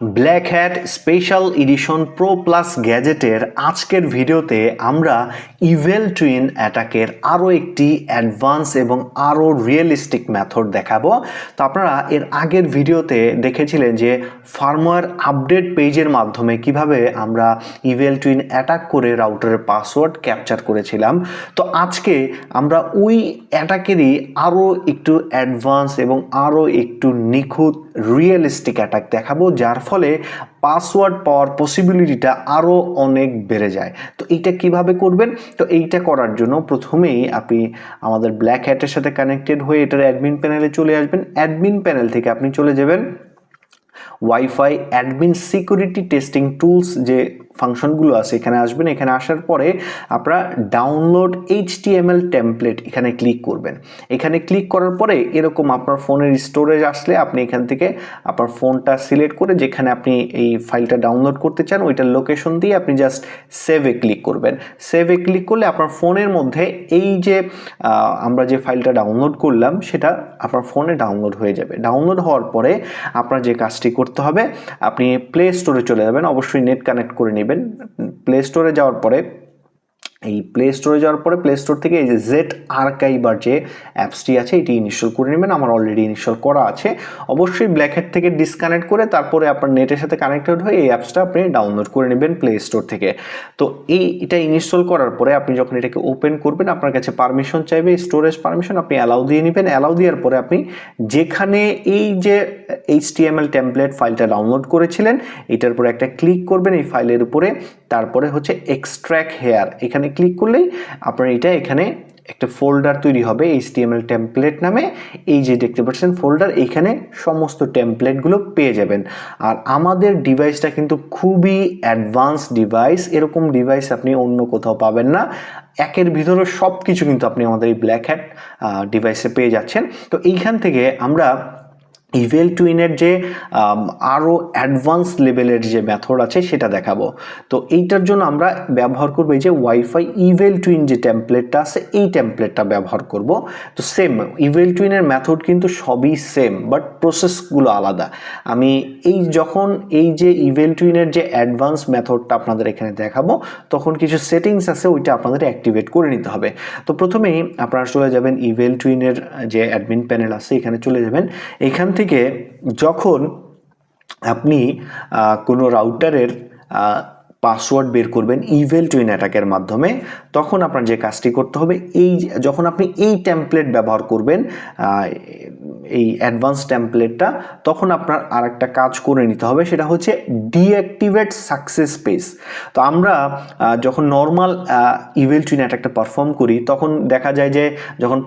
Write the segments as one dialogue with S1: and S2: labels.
S1: Black hat special edition pro plus গ্যাজেটের আজকের ভিডিওতে আমরা ইভেল টুইন অ্যাটাকের আরও একটি অ্যাডভান্স এবং আরও রিয়েলিস্টিক মেথড দেখাবো। তো আপনারা এর আগের ভিডিওতে দেখেছিলেন যে ফার্মওয়্যার আপডেট পেজের মাধ্যমে কিভাবে আমরা ইভেল টুইন অ্যাটাক করে রাউটারের পাসওয়ার্ড ক্যাপচার করেছিলাম। তো আজকে আমরা ওই অ্যাটাকেরই আরও একটু অ্যাডভান্স এবং আরও একটু নিখুঁত রিয়েলিস্টিক অ্যাটাক দেখাবো, যার ফলে পাসওয়ার্ড পাওয়ার পসিবিলিটিটা আরও অনেক বেড়ে যায়। তো এইটা কিভাবে করবেন? তো এইটা করার জন্য প্রথমেই আপনি আমাদের ব্ল্যাক হ্যাটের সাথে কানেক্টেড হয়ে এটার অ্যাডমিন প্যানেলে চলে আসবেন। অ্যাডমিন প্যানেল থেকে আপনি চলে যাবেন wifi admin security testing tools যে ফাংশনগুলো আছে এখানে আসবেন। এখানে আসার পরে আপনারা ডাউনলোড HTML টেমপ্লেট এখানে ক্লিক করবেন। এখানে ক্লিক করার পরে এরকম আপনার ফোনের স্টোরেজ আসলে আপনি এখান থেকে আপনার ফোনটা সিলেক্ট করে যেখানে আপনি এই ফাইলটা ডাউনলোড করতে চান ওইটার লোকেশন দিয়ে আপনি জাস্ট সেভে ক্লিক করবেন। সেভে ক্লিক করলে আপনার ফোনের মধ্যে এই যে আমরা যে ফাইলটা ডাউনলোড করলাম সেটা আপনার ফোনে ডাউনলোড হয়ে যাবে। ডাউনলোড হওয়ার পরে আপনার যে কাজটি করতে হবে, আপনি প্লে স্টোরে চলে যাবেন। অবশ্যই নেট কানেক্ট করে নেবেন। প্লে স্টোরে যাওয়ার পরে প্লে স্টোর থেকে এই যে জেট আর্কাইভার যে অ্যাপসটি আছে এটি ইনস্টল করে নেবেন। আমার অলরেডি ইনস্টল করা আছে। অবশ্যই ব্ল্যাক হ্যাট থেকে ডিসকানেক্ট করে তারপরে আপনার নেটের সাথে কানেক্টেড হয়ে এই অ্যাপসটা আপনি ডাউনলোড করে নেবেন প্লে স্টোর থেকে। তো এটা ইনস্টল করার পরে আপনি যখন এটাকে ওপেন করবেন আপনার কাছে পারমিশন চাইবে, স্টোরেজ পারমিশন, আপনি অ্যালাউ দিয়ে নেবেন। অ্যালাউ দেওয়ার পরে আপনি যেখানে এই যে HTML টেমপ্লেট ফাইলটা ডাউনলোড করেছিলেন এটার উপরে একটা ক্লিক করবেন এই ফাইলের উপরে। তারপরে হচ্ছে এক্সট্র্যাক্ট হেয়ার, এখানে ক্লিক করলেই আপনার এটা এখানে একটা ফোল্ডার তৈরি হবে HTML টেমপ্লেট নামে। এই যে দেখতে পাচ্ছেন ফোল্ডার, এইখানে সমস্ত টেমপ্লেটগুলো পেয়ে যাবেন। আর আমাদের ডিভাইসটা কিন্তু খুবই অ্যাডভান্স ডিভাইস, এরকম ডিভাইস আপনি অন্য কোথাও পাবেন না। একের ভিতরে সব কিছু কিন্তু আপনি আমাদের এই ব্ল্যাক হ্যাট ডিভাইসে পেয়ে যাচ্ছেন। তো এইখান থেকে আমরা ইভেল টুইনের যে আরও অ্যাডভান্স লেভেলের যে মেথড আছে সেটা দেখাবো। তো এইটার জন্য আমরা ব্যবহার করবো এই যে ওয়াইফাই ইভেল টুইন যে টেমপ্লেটটা আছে এই টেমপ্লেটটা ব্যবহার করব। তো সেম ইভেল টুইনের মেথড কিন্তু সবই সেম, বাট প্রসেসগুলো আলাদা। আমি যখন এই যে ইভেল টুইনের যে অ্যাডভান্স মেথডটা আপনাদের এখানে দেখাবো তখন কিছু সেটিংস আছে ওইটা আপনাদের অ্যাক্টিভেট করে নিতে হবে। তো প্রথমেই আপনারা চলে যাবেন ইভেল টুইনের যে অ্যাডমিন প্যানেল আছে এখানে চলে যাবেন। এখান থেকে যখন আপনি কোনো রাউটারের পাসওয়ার্ড বের করবেন ইভেল টুইন অ্যাটাকের মাধ্যমে, তখন আপনার যে কাজটি করতে হবে যখন আপনি এই টেমপ্লেট ব্যবহার করবেন এই অ্যাডভান্স টেমপ্লেটটা, তখন আপনার আর একটা কাজ করে নিতে হবে, সেটা হচ্ছে ডিঅ্যাক্টিভেট সাকসেস পেজ। তো আমরা যখন নর্মাল ইভেল টুইন অ্যাটাকটা পারফর্ম করি তখন দেখা যায় যে যখন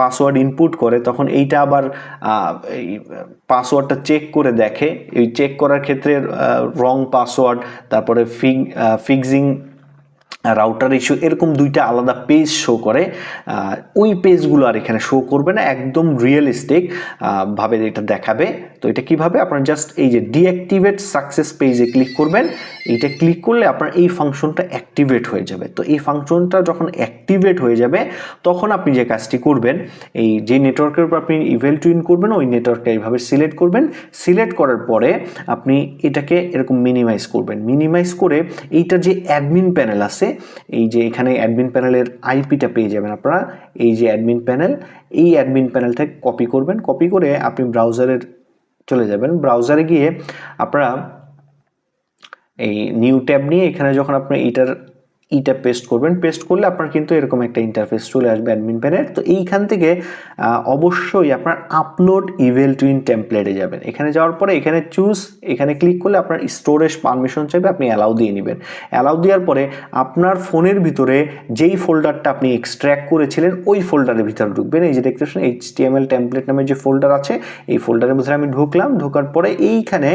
S1: পাসওয়ার্ড ইনপুট করে তখন এইটা আবার এই পাসওয়ার্ডটা চেক করে দেখে। এই চেক করার ক্ষেত্রে রং পাসওয়ার্ড, তারপরে ফিক্সিং রাউটার ইস্যু, এরকম দুইটা আলাদা পেজ শো করে। ওই পেজগুলো আর এখানে শো করবে না, একদম রিয়েলিস্টিক ভাবে এটা দেখাবে। তো এটা কিভাবে, আপনার জাস্ট এই যে ডিঅ্যাক্টিভেট সাকসেস পেজে ক্লিক করবেন। এইটা ক্লিক করলে আপনার এই ফাংশনটা অ্যাক্টিভেট হয়ে যাবে। তো এই ফাংশনটা যখন অ্যাক্টিভেট হয়ে যাবে তখন আপনি যে কাজটি করবেন, এই যে নেটওয়ার্কের উপর আপনি ইভেল টুইন করবেন ওই নেটওয়ার্কটা এইভাবে সিলেক্ট করবেন। সিলেক্ট করার পরে আপনি এটাকে এরকম মিনিমাইজ করবেন। মিনিমাইজ করে এইটার যে অ্যাডমিন প্যানেল আছে, এই যে এখানে অ্যাডমিন প্যানেলের আইপিটা পেয়ে যাবেন আপনারা। এই যে অ্যাডমিন প্যানেল, এই অ্যাডমিন প্যানেল থেকে কপি করবেন। কপি করে আপনি ব্রাউজারে চলে যাবেন। ব্রাউজারে গিয়ে আপনারা এই নিউ ট্যাব নিয়ে এখানে যখন আপনি এইটা পেস্ট করবেন, পেস্ট করলে আপনার কিন্তু এরকম একটা ইন্টারফেস চলে আসবে অ্যাডমিন প্যানেল। তো এইখান থেকে অবশ্যই আপনার আপলোড ইভেল টুইন টেমপ্লেটে যাবেন। এখানে যাওয়ার পরে এখানে এখানে ক্লিক করলে আপনার স্টোরেজ পারমিশন চাইবে, আপনি অ্যালাউ দিয়ে নেবেন। অ্যালাউ দেওয়ার পরে আপনার ফোনের ভিতরে যেই ফোল্ডারটা আপনি এক্সট্র্যাক্ট করেছিলেন ওই ফোল্ডারের ভিতরে ঢুকবেন। এই যে দেখতে পাচ্ছেন HTML টেমপ্লেট নামের যে ফোল্ডার আছে এই ফোল্ডারের ভিতরে আমি ঢুকলাম। ঢোকার পরে এইখানে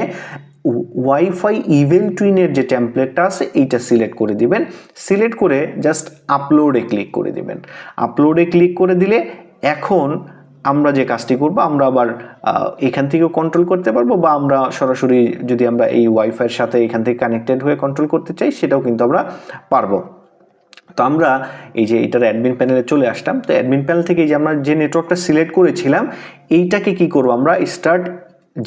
S1: ওয়াইফাই ইভেল টুইনের যে টেমপ্লেটটা আছে এইটা সিলেক্ট করে দিবেন। সিলেক্ট করে জাস্ট আপলোডে ক্লিক করে দিবেন। আপলোডে ক্লিক করে দিলে এখন আমরা যে কাজটি করব, আমরা আবার এখান থেকেও কন্ট্রোল করতে পারবো, বা আমরা সরাসরি যদি আমরা এই ওয়াইফাইয়ের সাথে এখান থেকে কানেক্টেড হয়ে কন্ট্রোল করতে চাই সেটাও কিন্তু আমরা পারবো। তো আমরা এই যে এটার অ্যাডমিন প্যানেলে চলে আসলাম। তো অ্যাডমিন প্যানেল থেকে এই যে আমরা যে নেটওয়ার্কটা সিলেক্ট করেছিলাম এইটাকে কি করব, আমরা স্টার্ট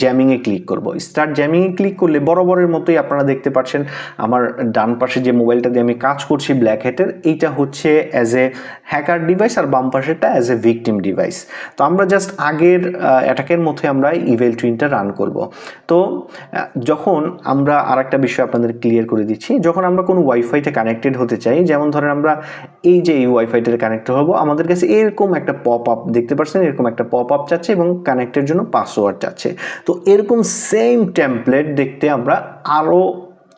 S1: জ্যামিংয়ে ক্লিক করব। স্টার্ট জ্যামিংয়ে ক্লিক করলে বরাবরের মতোই আপনারা দেখতে পাচ্ছেন আমার ডান পাশে যে মোবাইলটা দিয়ে আমি কাজ করছি ব্ল্যাক হ্যাটের, এইটা হচ্ছে অ্যাজ এ হ্যাকার ডিভাইস আর বাম পাশেরটা অ্যাজ এ ভিকটিম ডিভাইস। তো আমরা জাস্ট আগের অ্যাটাকের মধ্যে আমরা ইভেল টুইনটা রান করব। তো যখন আমরা আরেকটা বিষয় আপনাদের ক্লিয়ার করে দিচ্ছি, যখন আমরা কোনো ওয়াইফাইতে কানেক্টেড হতে চাই, যেমন ধরেন আমরা এই যে এই ওয়াইফাইটাতে কানেক্টেড হবো, আমাদের কাছে এরকম একটা পপ আপ দেখতে পাচ্ছেন, এরকম একটা পপ আপ চাচ্ছে এবং কানেক্টের জন্য পাসওয়ার্ড চাচ্ছে। তো এরকম সেম টেমপ্লেট দেখতে আমরা আরও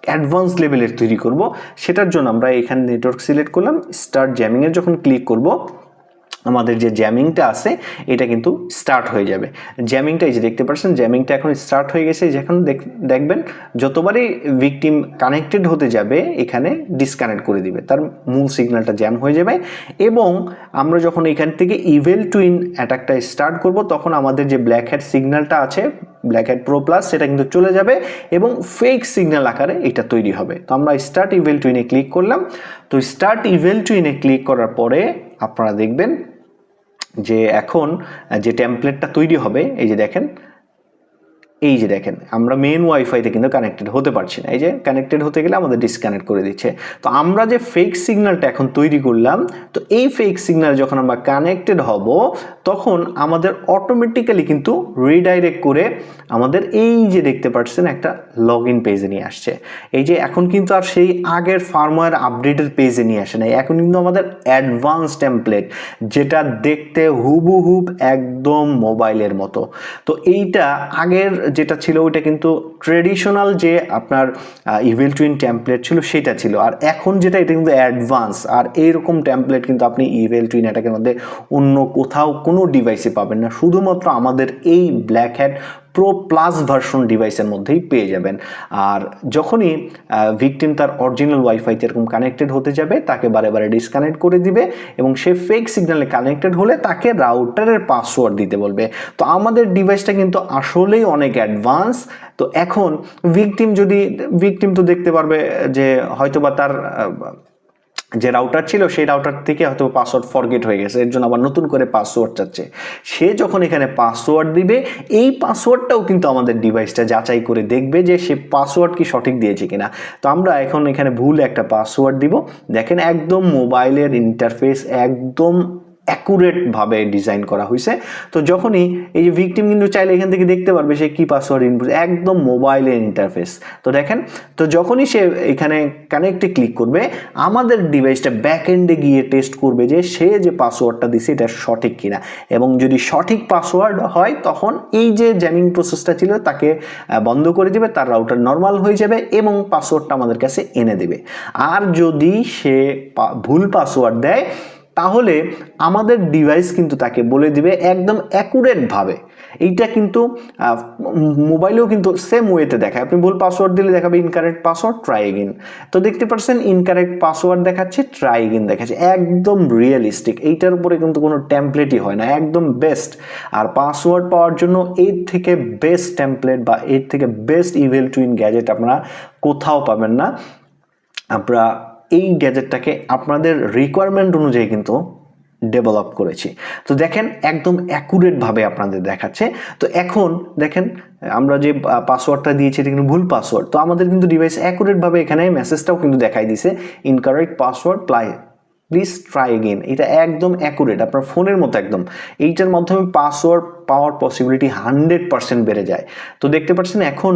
S1: অ্যাডভান্স লেভেলের তৈরি করব। সেটার জন্য আমরা এখানে নেটওয়ার্ক সিলেক্ট করলাম, স্টার্ট জ্যামিংয়ে যখন ক্লিক করব আমাদের যে জ্যামিংটা আছে এটা কিন্তু স্টার্ট হয়ে যাবে। জ্যামিংটা এই যে দেখতে পাচ্ছেন, জ্যামিংটা এখন স্টার্ট হয়ে গেছে। যখন দেখবেন যতবারই ভিকটিম কানেক্টেড হতে যাবে এখানে ডিসকানেক্ট করে দিবে, তার মূল সিগন্যালটা জ্যাম হয়ে যাবে। এবং আমরা যখন এখান থেকে ইভেল টুইন অ্যাটাকটা স্টার্ট করব তখন আমাদের যে ব্ল্যাক হ্যাট সিগন্যালটা আছে, ব্ল্যাক হ্যাট প্রো প্লাস, সেটা কিন্তু চলে যাবে এবং ফেক সিগন্যাল আকারে এটা তৈরি হবে। তো আমরা স্টার্ট ইভেল টুইনে ক্লিক করলাম। তো স্টার্ট ইভেল টুইনে ক্লিক করার পরে আপনারা দেখবেন যে এখন যে টেমপ্লেটটা তৈরি হবে, এই যে দেখেন, এই যে দেখেন আমরা মেন ওয়াইফাইতে কিন্তু কানেক্টেড হতে পারছি না। এই যে কানেক্টেড হতে গেলে আমাদের ডিসকানেক্ট করে দিচ্ছে। তো আমরা যে ফেক সিগন্যালটা এখন তৈরি করলাম, তো এই ফেক সিগন্যাল যখন আমরা কানেক্টেড হব তখন আমাদের অটোমেটিক্যালি কিন্তু রিডাইরেক্ট করে আমাদের এই যে দেখতে পাচ্ছেন একটা লগ ইন পেজে নিয়ে আসছে। এই যে এখন কিন্তু আর সেই আগের ফার্মওয়্যার আপডেটের পেজে নিয়ে আসে না, এখন কিন্তু আমাদের অ্যাডভান্স টেমপ্লেট, যেটা দেখতে হুবহুব একদম মোবাইলের মতো। তো এইটা আগের যেটা ছিল ওইটা কিন্তু ট্রেডিশনাল যে আপনার ইভেল টুইন টেমপ্লেট ছিল সেটা ছিল, আর এখন যেটা এটা কিন্তু অ্যাডভান্স। আর এইরকম টেমপ্লেট কিন্তু আপনি ইভেল টুইন অ্যাটাকের মধ্যে অন্য কোথাও কোনো ডিভাইসে পাবেন না, শুধুমাত্র আমাদের এই black hat pro plus version ডিভাইসের মধ্যেই পেয়ে যাবেন। আর যখনই ভিকটিম তার অরিজিনাল ওয়াইফাইতে এরকম কানেক্টেড হতে যাবে তাকে বারে বারে ডিসকানেক্ট করে দিবে এবং সে ফেক সিগন্যালে কানেক্টেড হলে তাকে রাউটারের পাসওয়ার্ড দিতে বলবে। তো আমাদের ডিভাইসটা কিন্তু আসলেই অনেক অ্যাডভান্স। তো এখন ভিকটিম তো দেখতে পারবে যে হয়তোবা তার যে রাউটার ছিল সেই রাউটার থেকে হয়তো পাসওয়ার্ড ফরগেট হয়ে গেছে, এর জন্য আবার নতুন করে পাসওয়ার্ড চাচ্ছে। সে যখন এখানে পাসওয়ার্ড দিবে এই পাসওয়ার্ডটাও কিন্তু আমাদের ডিভাইসটা যাচাই করে দেখবে যে সে পাসওয়ার্ড কি সঠিক দিয়েছে কিনা। তো আমরা এখন এখানে ভুল একটা পাসওয়ার্ড দিব। দেখেন একদম মোবাইলের ইন্টারফেস একদম অ্যাকুরেটভাবে ডিজাইন করা হয়েছে। তো যখনই এই যে ভিকটিম কিন্তু চাইলে এখান থেকে দেখতে পারবে সে কী পাসওয়ার্ড ইনপুট, একদম মোবাইলের ইন্টারফেস। তো দেখেন, তো যখনই সে এখানে কানেক্টে ক্লিক করবে আমাদের ডিভাইসটা ব্যাক এন্ডে গিয়ে টেস্ট করবে যে সে যে পাসওয়ার্ডটা দিছে এটা সঠিক কিনা, এবং যদি সঠিক পাসওয়ার্ড হয় তখন এই যে জ্যামিং প্রসেসটা ছিল তাকে বন্ধ করে দেবে, তার রাউটার নর্মাল হয়ে যাবে এবং পাসওয়ার্ডটা আমাদের কাছে এনে দেবে। আর যদি সে ভুল পাসওয়ার্ড দেয় তাহলে আমাদের ডিভাইস কিন্তু তাকে বলে দিবে একদম অ্যাকুরেটভাবে। এইটা কিন্তু মোবাইলেও কিন্তু সেম ওয়েতে দেখায়, আপনি ভুল পাসওয়ার্ড দিলে দেখাবে ইনকারেক্ট পাসওয়ার্ড, ট্রাই এগেন। তো দেখতে পাচ্ছেন ইনকারেক্ট পাসওয়ার্ড দেখাচ্ছে, ট্রাই এগেন দেখাচ্ছে, একদম রিয়েলিস্টিক। এইটার উপরে কিন্তু কোনো টেমপ্লেটই হয় না, একদম বেস্ট। আর পাসওয়ার্ড পাওয়ার জন্য এর থেকে বেস্ট টেমপ্লেট বা এর থেকে বেস্ট ইভেল টুইন গ্যাজেট আপনারা কোথাও পাবেন না। আমরা এই গ্যাজেটটাকে আপনাদের রিকোয়ারমেন্ট অনুযায়ী কিন্তু ডেভেলপ করেছি। তো দেখেন একদম অ্যাকুরেটভাবে আপনাদের দেখাচ্ছে। তো এখন দেখেন আমরা যে পাসওয়ার্ডটা দিয়েছি এটা কিন্তু ভুল পাসওয়ার্ড, তো আমাদের কিন্তু ডিভাইস অ্যাকুরেটভাবে এখানে মেসেজটাও কিন্তু দেখাই দিছে, incorrect password please try again. এটা একদম অ্যাকুরেট, আপনার ফোনের মতো একদম। এইটার মাধ্যমে পাসওয়ার্ড পাওয়ার পসিবিলিটি 100% বেড়ে যায়। তো দেখতে পাচ্ছেন এখন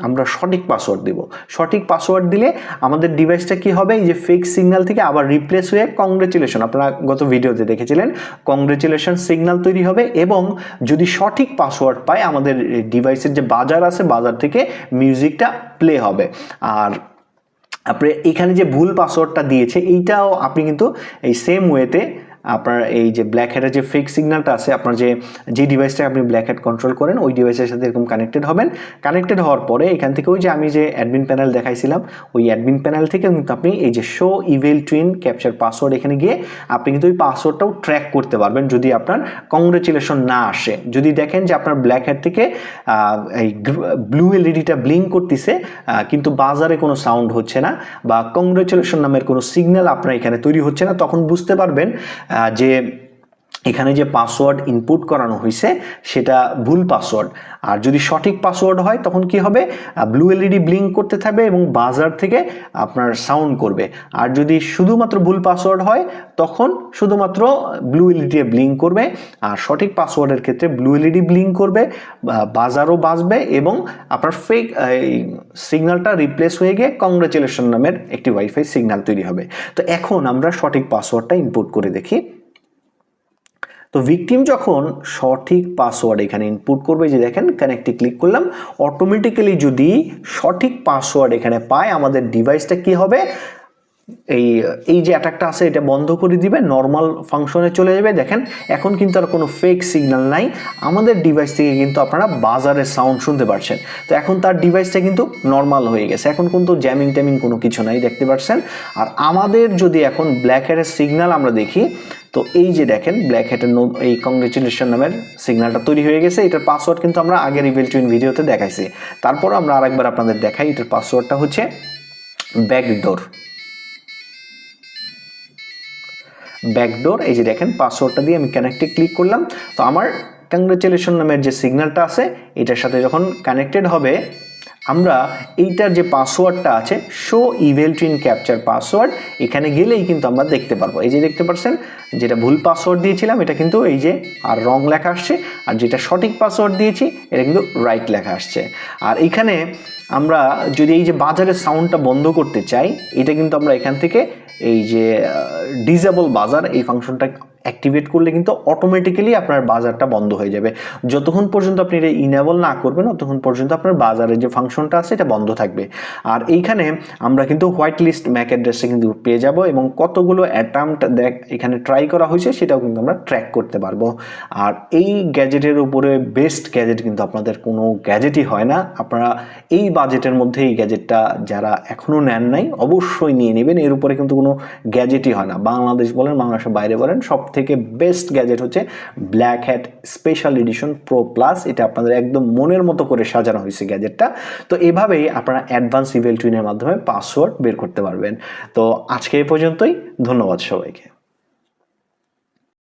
S1: আমরা সঠিক পাসওয়ার্ড দেব। সঠিক পাসওয়ার্ড দিলে আমাদের ডিভাইসটা কি হবে, এই যে ফেক সিগন্যাল থেকে আবার রিপ্লেস হয়ে কংগ্রেচুলেশন, আপনারা গত ভিডিওতে দেখেছিলেন, কংগ্রেচুলেশন সিগন্যাল তৈরি হবে। এবং যদি সঠিক পাসওয়ার্ড পায় আমাদের ডিভাইসের যে বাজার আছে বাজার থেকে মিউজিকটা প্লে হবে। আর আপনি এখানে যে ভুল পাসওয়ার্ডটা দিয়েছে এইটাও আপনি কিন্তু এই সেম ওয়েতে আপনার এই যে ব্ল্যাক হ্যাটের যে ফেক সিগন্যালটা আছে, আপনার যে ডিভাইসটা আপনি ব্ল্যাক হ্যাট কন্ট্রোল করেন ওই ডিভাইসের সাথে এরকম কানেক্টেড হবেন। কানেক্টেড হওয়ার পরে এখান থেকে ওই যে আমি যে অ্যাডমিন প্যানেল দেখাইছিলাম ওই অ্যাডমিন প্যানেল থেকে কিন্তু আপনি এই যে show evil twin capture password এখানে গিয়ে আপনি কিন্তু ওই পাসওয়ার্ডটাও ট্র্যাক করতে পারবেন যদি আপনার কংগ্রেচুলেশন না আসে। যদি দেখেন যে আপনার ব্ল্যাক হ্যাট থেকে এই ব্লু এলইডিটা ব্লিঙ্ক করতেছে কিন্তু বাজারে কোনো সাউন্ড হচ্ছে না বা কংগ্রেচুলেশন নামের কোনো সিগন্যাল আপনার এখানে তৈরি হচ্ছে না, তখন বুঝতে পারবেন যে এখানে যে পাসওয়ার্ড ইনপুট করানো হয়েছে সেটা ভুল পাসওয়ার্ড। আর যদি সঠিক পাসওয়ার্ড হয় তখন কি হবে, ব্লু এলইডি ব্লিঙ্ক করতে থাকবে এবং বাজার থেকে আপনার সাউন্ড করবে। আর যদি শুধুমাত্র ভুল পাসওয়ার্ড হয় তখন শুধুমাত্র ব্লু এলইডি ব্লিঙ্ক করবে। আর সঠিক পাসওয়ার্ডের ক্ষেত্রে ব্লু এলইডি ব্লিঙ্ক করবে, বাজারও বাজবে এবং আপনার ফেক সিগন্যালটা রিপ্লেস হয়ে গিয়ে কংগ্রেচুলেশন নামের একটি ওয়াইফাই সিগন্যাল তৈরি হবে। তো এখন আমরা সঠিক পাসওয়ার্ডটা ইনপুট করে দেখি। তো ভিকটিম যখন সঠিক পাসওয়ার্ড এখানে ইনপুট করবে, যে দেখেন কানেক্টে ক্লিক করলাম, অটোমেটিক্যালি যদি সঠিক পাসওয়ার্ড এখানে পায় আমাদের ডিভাইসটা কি হবে, এই যে অ্যাটাকটা আছে এটা বন্ধ করে দিবে, নর্মাল ফাংশনে চলে যাবে। দেখেন এখন কিন্তু আর কোনো ফেক সিগন্যাল নাই, আমাদের ডিভাইস থেকে কিন্তু আপনারা বাজারের সাউন্ড শুনতে পাচ্ছেন। তো এখন তার ডিভাইসটা কিন্তু নর্মাল হয়ে গেছে, এখন কিন্তু জ্যামিং ট্যামিং কোনো কিছু নাই, দেখতে পাচ্ছেন। আর আমাদের যদি এখন ব্ল্যাক হেডের সিগন্যাল আমরা দেখি, তো এই যে দেখেন ব্ল্যাক হেডের এই কংগ্রেচুলেশন নামের সিগন্যালটা তৈরি হয়ে গেছে। এটার পাসওয়ার্ড কিন্তু আমরা আগের ইভেল টুইন ভিডিওতে দেখাইছি, তারপর আমরা আরেকবার আপনাদের দেখাই। এটার পাসওয়ার্ডটা হচ্ছে ব্যাকডোর। এই যে দেখেন পাসওয়ার্ডটা দিয়ে আমি কানেক্টে ক্লিক করলাম। তো আমার কংগ্রেচুলেশন নামের যে সিগন্যালটা আছে এটার সাথে যখন কানেক্টেড হবে, আমরা এইটার যে পাসওয়ার্ডটা আছে show evil twin capture password, এখানে গেলেই কিন্তু আমরা দেখতে পারবো। এই যে দেখতে পাচ্ছেন যেটা ভুল পাসওয়ার্ড দিয়েছিলাম এটা কিন্তু এই যে আর রং লেখা আসছে, আর যেটা সঠিক পাসওয়ার্ড দিয়েছি এটা কিন্তু রাইট লেখা আসছে। আর এখানে আমরা যদি এই যে বাজারের সাউন্ডটা বন্ধ করতে চাই, এটা কিন্তু আমরা এখান থেকে এই যে ডিসেবল বাজার এই ফাংশনটা অ্যাক্টিভেট করলে কিন্তু অটোমেটিক্যালি আপনার বাজারটা বন্ধ হয়ে যাবে। যতক্ষণ পর্যন্ত আপনি এটা ইনেবল না করবেন ততক্ষণ পর্যন্ত আপনার বাজারের যে ফাংশনটা আছে এটা বন্ধ থাকবে। আর এইখানে আমরা কিন্তু হোয়াইট লিস্ট ম্যাক অ্যাড্রেসে কিন্তু পেয়ে যাব এবং কতগুলো অ্যাটেম্পট এখানে ট্রাই করা হয়েছে সেটাও কিন্তু আমরা ট্র্যাক করতে পারবো। আর এই গ্যাজেটের উপরে বেস্ট গ্যাজেট কিন্তু আপনাদের কোনো গ্যাজেটই হয় না। আপনারা এই বাজেটের মধ্যে এই গ্যাজেটটা যারা এখনও নেন নাই অবশ্যই নিয়ে নেবেন, এর উপরে কিন্তু কোনো গ্যাজেটই হয় না। বাংলাদেশ বলেন বাংলাদেশের বাইরে বলেন, সব থেকে বেস্ট গ্যাজেট হচ্ছে black hat special edition pro plus. এটা আপনাদের একদম মনের মতো করে সাজানো হয়েছে গ্যাজেটটা। তো এভাবেই আপনারা অ্যাডভান্স ইভেল টুইনের মাধ্যমে পাসওয়ার্ড বের করতে পারবেন। তো আজকে এই পর্যন্তই, ধন্যবাদ সবাইকে।